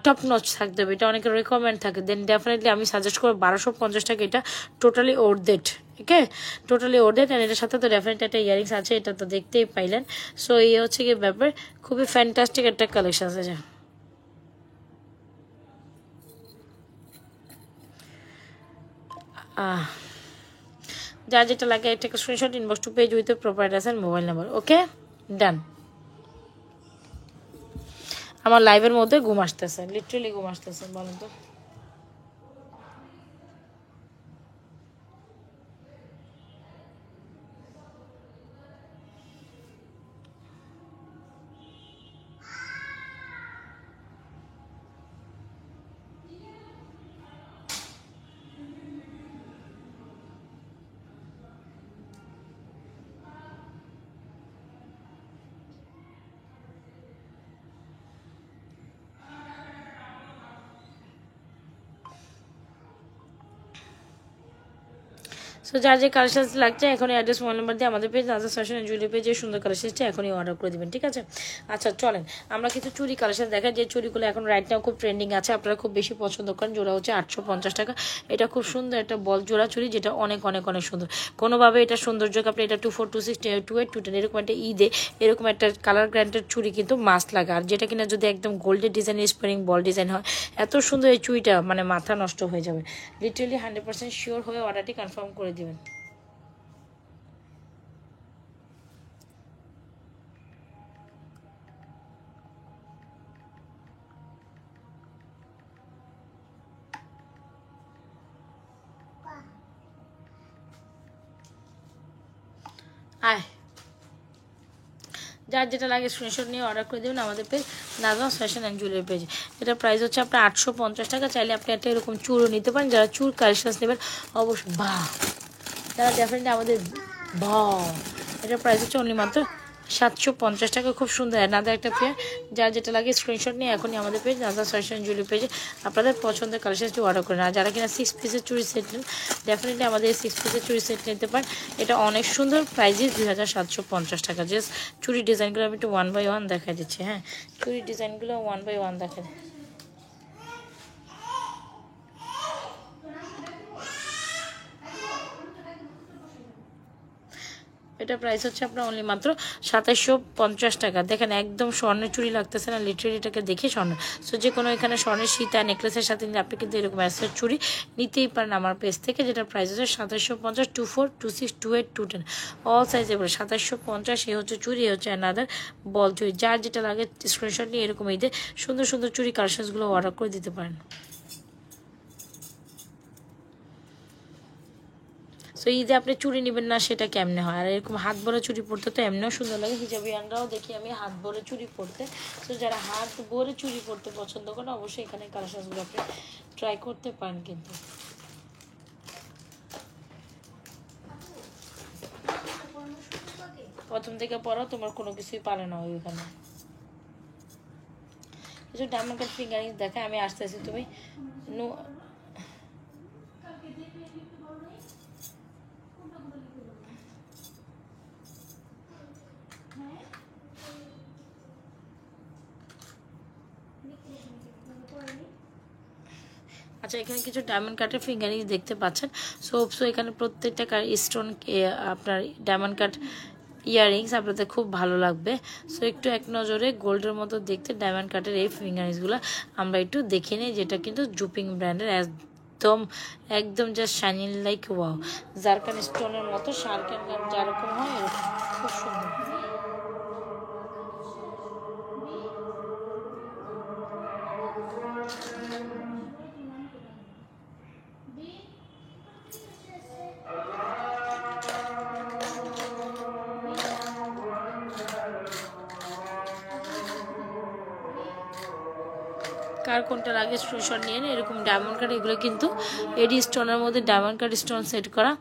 Speaker 1: টপ নচ থাকতে হবে, এটা অনেকের রেকমেন্ড থাকে, দেন ডেফিনেটলি আমি সাজেস্ট করবো 1250 টাকা। এটা totally worth, okay, totally worth. And এটার সাথে তো ডেফিনেটলি একটা ইয়ারিংস আছে, এটা তো দেখতেই পাইলেন। সো এই হচ্ছে কি ব্যাপার, খুবই ফ্যান্টাস্টিক একটা কালেকশন আছে। যার যেটা লাগে একটা screenshot inbox to page with proper address and mobile number, okay done. আমার লাইভের মধ্যে ঘুম আসতেছে, লিটারেলি ঘুম আসতেছে, বলেন তো। সো যার যে কালেকশন লাগছে এখনই অ্যাড্রেস মোবাইল নাম্বার দিয়ে আমাদের পেজ নাজা ফ্যাশন অ্যান্ড জুয়েলারি পেজে সুন্দর কালেকশনটা এখনই অর্ডার করে দেবেন, ঠিক আছে। আচ্ছা চলেন আমরা কিছু চুরি কালেকশন দেখাই, যে চুরিগুলো এখন রাইট নাও খুব ট্রেন্ডিং আছে, আপনারা খুব বেশি পছন্দ করেন। জোড়া হচ্ছে 850 টাকা। এটা খুব সুন্দর একটা বল জোড়া চুরি, যেটা অনেক অনেক অনেক সুন্দর। কোনোভাবে এটা সৌন্দর্যকে আপনি এটা 24, 26, 28, 210 এরকম একটা ঈদে এরকম একটা কালার গ্র্যান্ডের চুরি কিন্তু মাস্ট লাগে। আর যেটা কিনা যদি একদম গোল্ডের ডিজাইন, স্প্রিং বল ডিজাইন হয়, এত সুন্দর এই চুরিটা মানে মাথা নষ্ট হয়ে যাবে। লিটারেলি 100% শিওর হয়ে অর্ডারটি কনফার্ম করে দিবেন। আয় যার যেটা লাগে স্ক্রিনশট নিয়ে অর্ডার করে দেবেন আমাদের page Nazma fashion and jewellery page. এটা প্রাইস হচ্ছে আপনার 850 টাকা। চাইলে আপনি একটা এরকম চুরও নিতে পারেন, যারা চুর কালেকশন নেবেন অবশ্যই বাহ, যারা ডেফিনেটলি আমাদের বাহ। এটা প্রাইস হচ্ছে অনলি মাত্র 750 টাকা। খুব সুন্দর নাদা একটা পেয়ার। যার যেটা লাগে স্ক্রিনশট নিয়ে এখনই আমাদের পেজ নাজা ফ্যাশন জুয়েলারি পেজে আপনাদের পছন্দের কালেকশনটি অর্ডার করেন। আর যারা কিনা 6 পিসের চুরি সেট নেন ডেফিনেটলি আমাদের এই 6 পিসের চুরি সেট নিতে পারেন। এটা অনেক সুন্দর, প্রাইজেস 2750 টাকা। জাস্ট চুরি ডিজাইনগুলো আমি একটু 1 বাই 1 দেখা দিচ্ছি। হ্যাঁ চুরি ডিজাইনগুলো 1 বাই 1 দেখা দিচ্ছি। এটা প্রাইস হচ্ছে আপনার অনলি মাত্র 2750 টাকা। দেখেন একদম স্বর্ণের চুড়ি লাগতেছে না, লিটারেলি এটাকে দেখে স্বর্ণ। সো যে কোনো এখানে স্বর্ণের সীতা নেকলেসের সাথে নিলে আপনি কিন্তু এরকম অ্যাসের চুড়ি নিতেই পারেন আমার পেজ থেকে, যেটা প্রাইস হচ্ছে 2750, 24, 26, 28, 210 অল সাইজে বলে 2750। এই হচ্ছে চুড়ি, হচ্ছে অ্যানাদার বল চুড়ি। যার যেটা লাগে স্ক্রিনশট নিয়ে এরকম ঈদে সুন্দর সুন্দর চুড়ি কালেকশনসগুলো অর্ডার করে দিতে পারেন। সো ঈদে আপনি চুড়ি নেবেন না সেটা কেমনে হয়? আর এরকম হাত ভরে চুড়ি পরতে তো এমনিও সুন্দর লাগে। হিজাবিয়ানরাও দেখি আমি হাত ভরে চুড়ি পরতে। সো যারা হাত ভরে চুড়ি পরতে পছন্দ করেন অবশ্যই এখানে কালেকশনসগুলো আপনি ট্রাই করতে পারেন। কিন্তু প্রথম থেকে পড়ো, তোমার কোনো কিছুই পারে না ওইখানে। কিছু ডায়মন্ড কাট ফিঙ্গারিংস দেখায়, আমি আস্তে আস্তে তুমি আচ্ছা, এখানে কিছু ডায়মন্ড কাটের ফিঙ্গারিংস দেখতে পাচ্ছেন। সো এখানে প্রত্যেকটা স্টোন আপনার ডায়মন্ড কাট ইয়াররিংস আপনাদের খুব ভালো লাগবে। সো একটু এক নজরে গোল্ডের মতো দেখতে ডায়মন্ড কাটের এই ফিঙ্গারিংসগুলো আমরা একটু দেখে নিই, যেটা কিন্তু জুপিং ব্র্যান্ডের একদম একদম just shining like wow, zircon স্টোনের মতো শার্কান যেরকম হয় এরকম খুব সুন্দর। কার কোনটা লাগে স্ক্রিনশট নিয়ে নেন। এরকম ডায়মন্ড কাট, এগুলো কিন্তু এডি স্টোনের মধ্যে ডায়মন্ড কাট স্টোন সেট করা,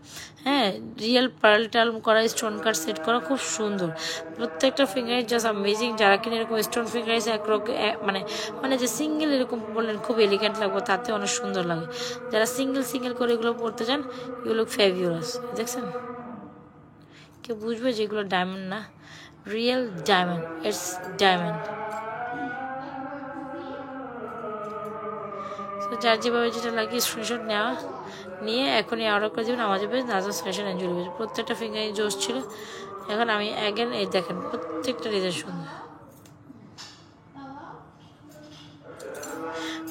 Speaker 1: হ্যাঁ, রিয়েল পার্ল টার্ল করা স্টোন কাট সেট করা, খুব সুন্দর প্রত্যেকটা ফিঙ্গারিং, জাস্ট অ্যামেজিং। যারা কিনে এরকম স্টোন ফিঙ্গারিংস মানে যে সিঙ্গেল এরকম বললেন খুব এলিগেন্ট লাগবে, তাতে অনেক সুন্দর লাগে। যারা সিঙ্গেল করে এগুলো পড়তে চান, এগুলো ফেভিউরাস। দেখছেন, কেউ বুঝবে যে এগুলো ডায়মন্ড না, রিয়েল ডায়মন্ড, ইটস ডায়মন্ড। তো যার যেভাবে যেটা লাগে স্ক্রিনশট নিয়ে এখনই অর্ডার করে দেবেন আমাদের পেজ নাজাস ফ্যাশন অ্যান্ড জুয়েলারি পেজ। প্রত্যেকটা ফিঙ্গারিং জোস ছিল। এখন আমি অ্যাগেন এই দেখেন প্রত্যেকটা ডিজাইন সুন্দর।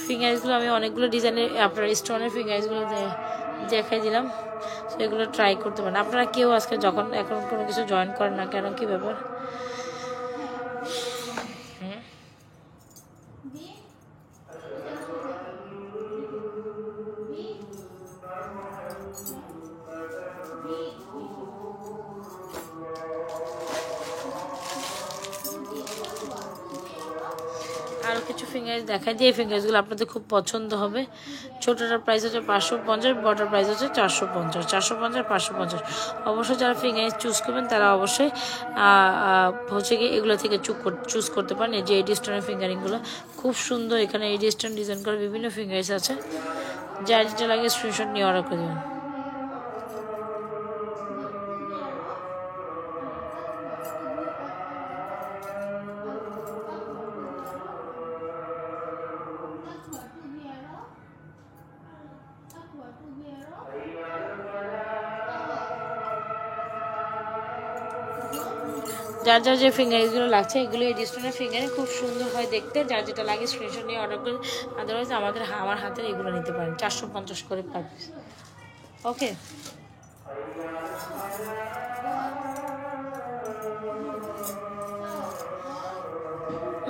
Speaker 1: ফিঙ্গারিংসগুলো আমি অনেকগুলো ডিজাইনের আপনার স্টোনের ফিঙ্গারিংসগুলো দেখাই দিলাম। তো এগুলো ট্রাই করতে পারেন আপনারা। কেউ আজকে যখন এখন কোনো কিছু জয়েন করেন না কেন, কী ব্যাপার? আরও কিছু ফিঙ্গারিংস দেখাই দিয়ে, এই ফিঙ্গারিংসগুলো আপনাদের খুব পছন্দ হবে। ছোটোটার প্রাইস হচ্ছে 550, বড়টার প্রাইস হচ্ছে 450, 550। অবশ্যই যারা ফিঙ্গারিংস চুজ করবেন তারা অবশ্যই হচ্ছে গিয়ে এগুলো থেকে চুজ করতে পারেন। এই যে এডি স্টোনের ফিঙ্গারিংগুলো খুব সুন্দর। এখানে এডি স্টোন ডিজাইন করা বিভিন্ন ফিঙ্গারিংস আছে। যার যেটা লাগে স্ক্রিনশট নিয়ে অর্ডার করে দেবেন। যার যার যে ফিঙ্গারিংসগুলো লাগছে, এগুলো এই ডিস্টোনের ফিঙ্গারিং খুব সুন্দর হয় দেখতে। যার যেটা লাগে স্ক্রিনশট নিয়ে অর্ডার করে, আদারওয়াইজ আমার হাতের এগুলো নিতে পারেন 450 করে পার পিস। ওকে,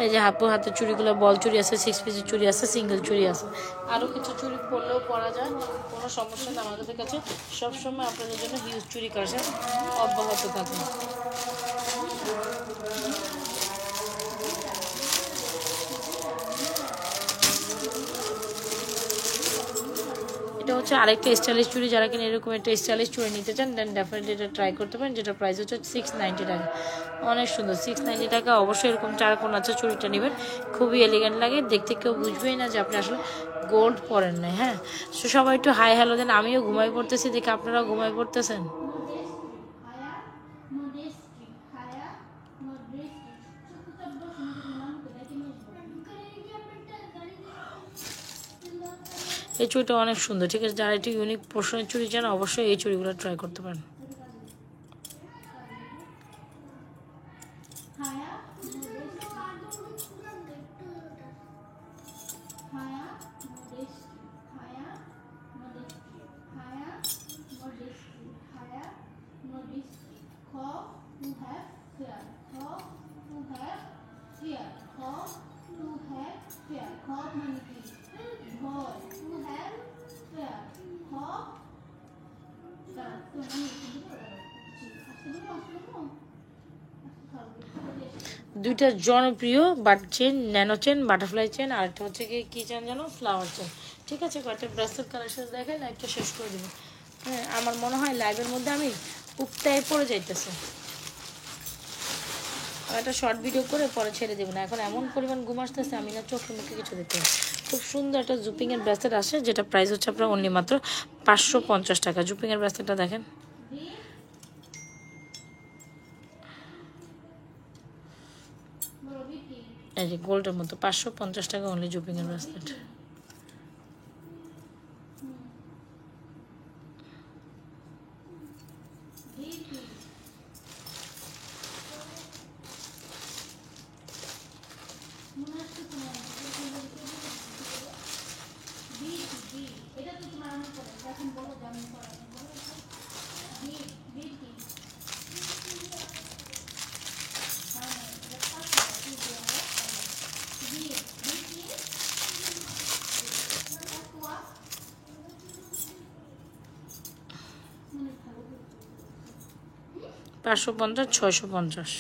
Speaker 1: এই যে হাতের চুড়িগুলো, বল চুড়ি আছে, 6 পিসের চুড়ি আছে, সিঙ্গেল চুড়ি আছে। আরও কিছু চুড়ি পরলেও পরা যায়, কোনো সমস্যা নেই। আমাদের কাছে সবসময় আপনাদের জন্য হিউজ চুড়ি কালেকশন অব্যাহত থাকে। এটা হচ্ছে আরেকটা স্টাইলিশ চুড়ি। যারা কিনা এরকম একটা স্টাইলিশ চুড়ি নিতে চান দেন ডেফিনেটলি এটা ট্রাই করতে পারেন। যেটা প্রাইস হচ্ছে 690 টাকা। অনেক সুন্দর, 690 টাকা। অবশ্যই এরকম 4 কোণ আছে চুড়িটা নেবেন, খুবই এলিগেন্ট লাগে দেখতে। কেউ বুঝবেই না যে আপনি আসলে গোল্ড পরেন নাই। হ্যাঁ, সো সবাই একটু হাই হ্যালো দেন। আমিও ঘুমাই পড়তেছি, দেখে আপনারাও ঘুমাই পড়তেছেন। এই চুড়িটা অনেক সুন্দর, ঠিক আছে। যারা একটু ইউনিক পোর্শনের চুড়ি চান অবশ্যই এই চুড়িগুলো ট্রাই করতে পারেন। দুইটা জনপ্রিয় but chain, nano chain, butterfly chain, আর একটা হচ্ছে কি চেন জানো, ফ্লাওয়ার চেন। ঠিক আছে, কয়েকটা ব্রেসলেট কালেকশন দেখে লাইভটা শেষ করে দেবো। হ্যাঁ, আমার মনে হয় লাইভের মধ্যে আমি উপটায় পড়ে যাইতেছে। একটা শর্ট ভিডিও করে পরে ছেড়ে দেবো না, এখন এমন পরিমাণ ঘুম আসতেছে আমি না চোখে মুখে কিছু দেখতে। খুব সুন্দর একটা জুপিংয়ের ব্রেসলেট আসে, যেটা প্রাইস হচ্ছে আপনার অনলি মাত্র 550 টাকা। জুপিংয়ের ব্রেসলেটটা দেখেন, এই যে গোল্ডের মতো 550 টাকা অনলি জুপিংয়ের ব্রেসলেট। পাঁচশো পঞ্চাশ, 650।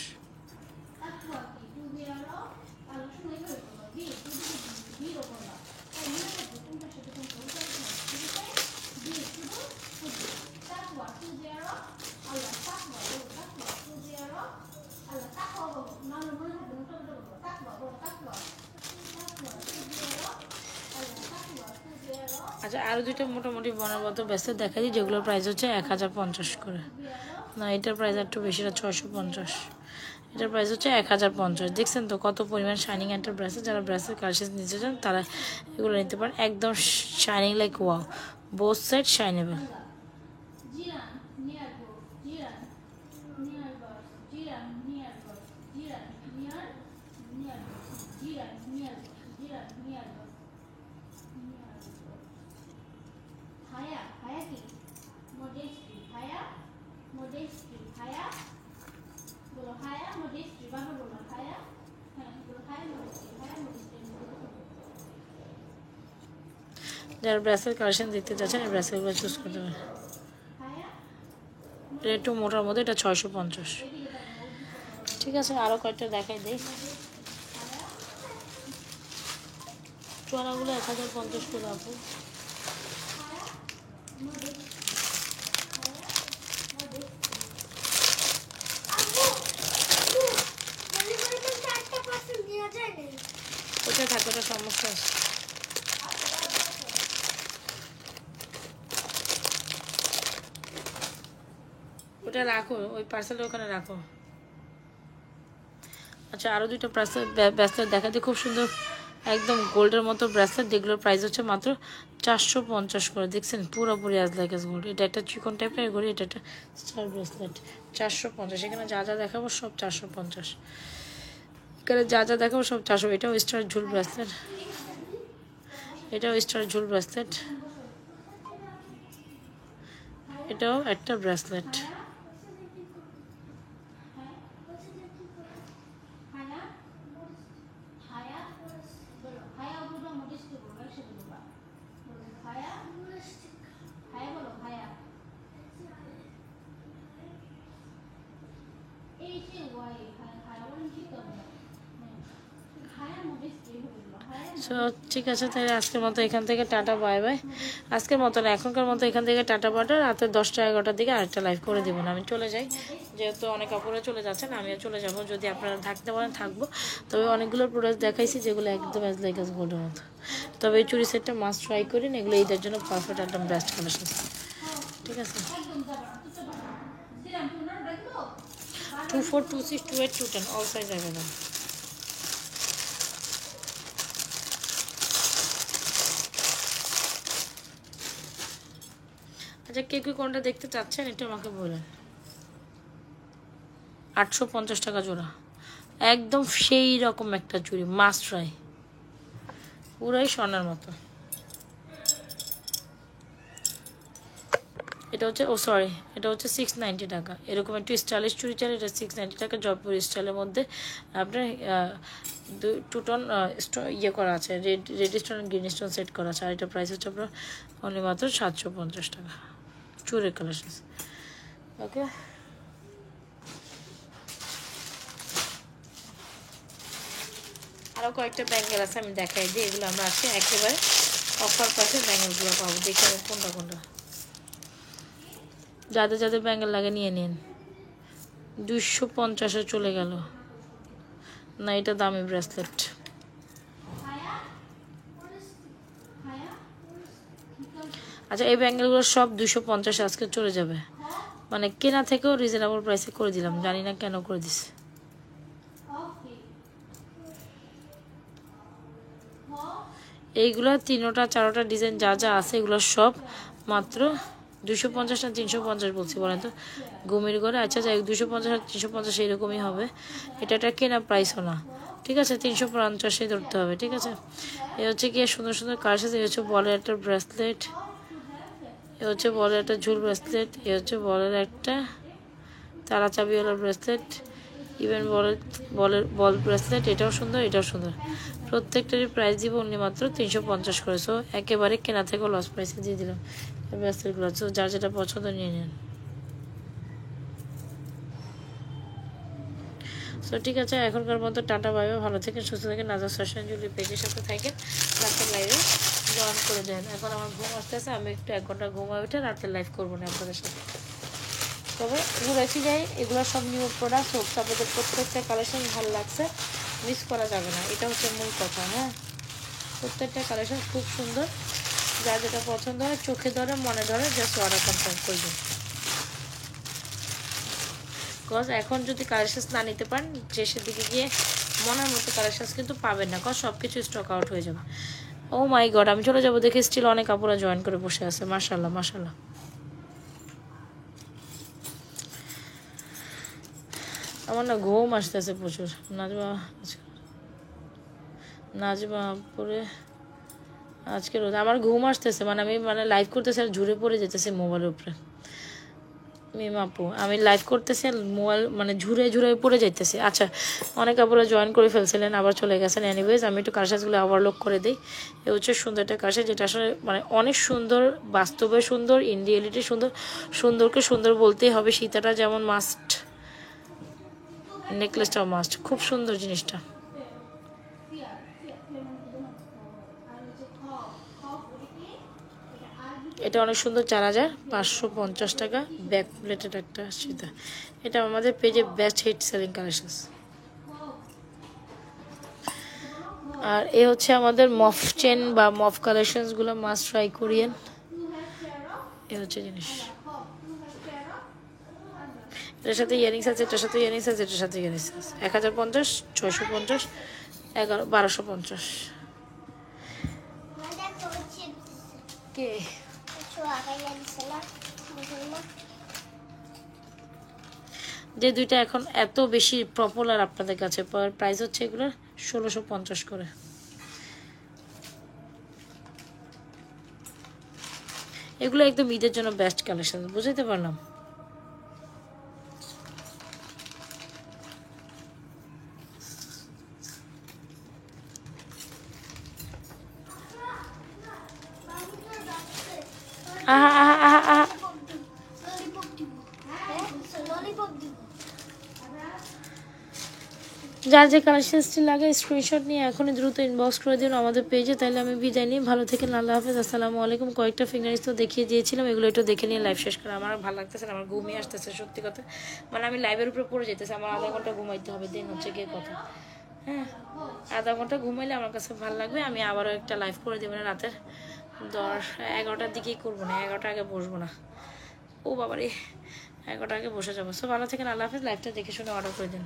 Speaker 1: আচ্ছা, আরও দুইটা মোটামুটি বনার মতো ব্রেসলেট দেখা দিই, যেগুলোর প্রাইস হচ্ছে 1050 করে। না, এটার প্রাইস একটু বেশি, 650। এটার প্রাইস হচ্ছে 1050। দেখছেন তো কত পরিমাণ শাইনিং একটা ব্রেসলেট। যারা ব্রেসলেট কালেকশন নিতে চান তারা এগুলো নিতে পারেন, একদম shining like wow, both side shineable. যারা ব্রেসলেট কালেকশন দেখতে চাচ্ছেন এই ব্রেসলেটগুলো চুজ করতে পারেন। এটা একটু মোটার মধ্যে, এটা 650। ঠিক আছে, আরও কয়েকটা দেখাই দিই। চড়াগুলো 1050 করে আপু। ওটা থাকে, ওটা সমস্যা আছে। ওটা রাখো, ওই পার্সেলটা ওখানে রাখো। আচ্ছা, আরও দুইটা ব্রেসলেট দেখা দিই, খুব সুন্দর একদম গোল্ডের মতো ব্রেসলেট, যেগুলোর প্রাইস হচ্ছে মাত্র 450 করে। দেখছেন পুরোপুরি অ্যাজ লাইক এস গোল্ড। এটা একটা চিকন টাইপের ঘড়ি, এটা একটা স্টার ব্রেসলেট, 450। এখানে যা যা দেখাবো সব 450। এখানে যা যা দেখাবো সব 400। এটাও স্টার ঝুল ব্রেসলেট, এটাও স্টার ঝুল ব্রেসলেট, এটাও একটা ব্রেসলেট। সো ঠিক আছে, তাহলে আজকের মতো এখান থেকে টাটা বাই বাই। আজকের মতো না, এখনকার মতো এখান থেকে টাটা বাটা। রাতে 10টা 11টার দিকে আরেকটা লাইভ করে দেবো না, আমি চলে যাই, যেহেতু অনেক আপুরা চলে যাচ্ছেন, আমিও চলে যাবো। যদি আপনারা থাকতে পারেন থাকবো। তবে অনেকগুলো প্রোডাক্ট দেখাইছি যেগুলো একদম অ্যাজ লাইক অ্যাজ গোল্ডের মতো। তবে এই চুরি সেটটা মাস্ট ট্রাই করিন, এগুলো ঈদের জন্য পারফেক্ট একদম বেস্ট কালেকশন। ঠিক আছে, 24, 26, 28, 210 অল সাইজ অ্যাভেলেবল। আচ্ছা, কে কে কোনটা দেখতে চাচ্ছেন একটু আমাকে বলেন। 850 টাকা জোড়া, একদম সেই রকম একটা চুড়ি, মাস্ট ট্রাই, পুরাই সোনার মতো। এটা হচ্ছে, ও সরি, এটা হচ্ছে 690 টাকা। এরকম একটু স্টাইলিশ চুড়ি চাল, এটা 690 টাকা। জয়পুর স্টাইলের মধ্যে আপনার 2 টন ইয়ে করা আছে, red stone green stone set করা আছে। আর এটা প্রাইস হচ্ছে আপনার অনলি মাত্র 750 টাকা। চুরের কালেকশন। ওকে, আরও কয়েকটা ব্যাঙ্গেল আছে, আমি দেখাই দিই। এগুলো আমরা আজকে একেবারে অফার প্রাইসে ব্যাঙ্গেলগুলো পাবো। দেখে কোনটা কোনটা, যাদের যাদের ব্যাঙ্গেল লাগে নিয়ে নিন। 250-এ চলে গেল না, এটা দামি ব্রেসলেট। আচ্ছা, এই ব্যাঙ্গেলগুলো সব 250 আজকে চলে যাবে, মানে কেনা থেকেও রিজনেবল প্রাইসে করে দিলাম, জানি না কেন করে দিছে। এইগুলো 3টা 4টা ডিজাইন যা যা আছে এগুলো সব মাত্র 250 না 350 বলছি বলেন তো, ঘুমির ঘরে। আচ্ছা যাই, 250 আর 350 এইরকমই হবে। এটা একটা কেনা প্রাইসও না, ঠিক আছে, 350 ধরতে হবে, ঠিক আছে। এ হচ্ছে কি সুন্দর সুন্দর কালেকশন। এই হচ্ছে বলের একটা ব্রেসলেট, এ হচ্ছে বলের একটা ঝুল ব্রেসলেট, এ হচ্ছে বলের একটা তারা চাবিওয়ালা ব্রেসলেট, ইভেন বল ব্রেসলেট। এটাও সুন্দর, এটাও সুন্দর। প্রত্যেকটারই প্রাইস দিব অনলি মাত্র 350 করে। সো একেবারে কেনা থেকেও লস প্রাইসে দিয়ে দিলাম এই ব্রেসলেটগুলো। সো যার যেটা পছন্দ নিয়ে নেন। সো ঠিক আছে, এখনকার মতো টাটা, বাই বাই, ভালো থাকেন, সুস্থ থাকেন। নাজাস ফ্যাশন জুয়েলারি পেজের সাথে থাকেন, রাতের লাইভে জয়েন করে দেন। এখন আমার ঘুম আসতেছে, আমি একটু 1 ঘন্টা ঘুমাই উঠে রাতের লাইভ করবো না আপনাদের সাথে। তবে ঘুরেছি যাই, এগুলো সব নিউ প্রোডাক্ট হোক, আপনাদের প্রত্যেকটা কালেকশন ভালো লাগছে, মিস করা যাবে না, এটা হচ্ছে মূল কথা। হ্যাঁ, প্রত্যেকটা কালেকশন খুব সুন্দর, যার যেটা পছন্দ হয়, চোখে ধরে মনে ধরে, জাস্ট অর্ডার কনফার্ম করবেন। বিকজ এখন যদি কালেকশন না নিতে পারেন, শেষের দিকে গিয়ে মনের মতো কালেকশন কিন্তু পাবেন না, কজ সব কিছু স্টক আউট হয়ে যাবে। ও মাই গড, আমি চলে যাবো দেখে স্টিল অনেক আপুরা জয়েন করে বসে আছে। মাশাল্লাহ মাশাল্লাহ। আমার না ঘুম আসতেছে প্রচুর। নাজমা পরে আজকে রোজ আমার ঘুম আসতেছে, মানে আমি লাইভ করতেছি আর ঝুড়ে পড়ে যেতেছে মোবাইলের উপরে। মিমাপু, আমি লাইভ করতেছি আর মোবাইল ঝুড়ে ঝুড়ে পড়ে যাইতেছে। আচ্ছা, অনেক আপনারা জয়েন করে ফেলছিলেন, আবার চলে গেছেন। এনিওয়েজ, আমি একটু কারসাজগুলো ওভারলোক করে দিই। এ হচ্ছে সুন্দর একটা কারসাজ, যেটা আসলে অনেক সুন্দর, বাস্তবে সুন্দর, ইন রিয়েলিটি সুন্দর। সুন্দরকে সুন্দর বলতেই হবে। সীতাটা যেমন মাস্ট, নেকলেসটাও মাস্ট। খুব সুন্দর জিনিসটা। এটা অনেক সুন্দর, 4550 টাকা। ব্যাক প্লেটেড একটা সীতা। এটা আমাদের পেজে বেস্ট হিট সেলিং কালেকশন। আর এ হচ্ছে আমাদের মফ চেন বা মফ কালেকশনসগুলো, মাস্ট ট্রাই করিয়েন। এ হচ্ছে জিনিস, এটার সাথে ইয়ারিংস আছে, এটার সাথে ইয়ারিংস আছে, এটার সাথে ইয়ারিংস আছে। 1050, 650, 1250। কে যে দুইটা এখন এত বেশি পপুলার আপনাদের কাছে, প্রাইস হচ্ছে এগুলোর 1650 করে। এগুলো একদম ঈদের জন্য বেস্ট কালেকশন, বুঝতে পারলাম। আহা আহা আহা আহা, যার যে কালেকশনসটি লাগে স্ক্রিনশট নিয়ে এখনই দ্রুত ইনবক্স করে দিন আমাদের পেজে। তাহলে আমি বিদায় নিই, ভালো থেকেন, আল্লাহ হাফেজ, আসসালামু আলাইকুম। কয়েকটা ফিঙ্গারিংস তো দেখিয়ে দিয়েছিলাম, এগুলো একটু দেখে নিয়ে লাইভ শেষ করা। আমার ভালো লাগতেছে না, আমার ঘুমিয়ে আসতেছে সত্যি কথা। আমি লাইভের উপরে পড়ে যেতেছে, আমার আধা ঘন্টা ঘুমাইতে হবে, দিন হচ্ছে গিয়ে কথা। হ্যাঁ, আধা ঘন্টা ঘুমাইলে আমার কাছে ভালো লাগবে। আমি আবারও একটা লাইভ করে দেবো না, রাতের 11টার দিকেই করবো না, 11টা আগে বসবো না। ও বাবারে, 11টা আগে বসে যাবো। সো ভালো থেকেন, আল্লাহ হাফেজ। লাইভটা দেখে শুনে অর্ডার করে দিন।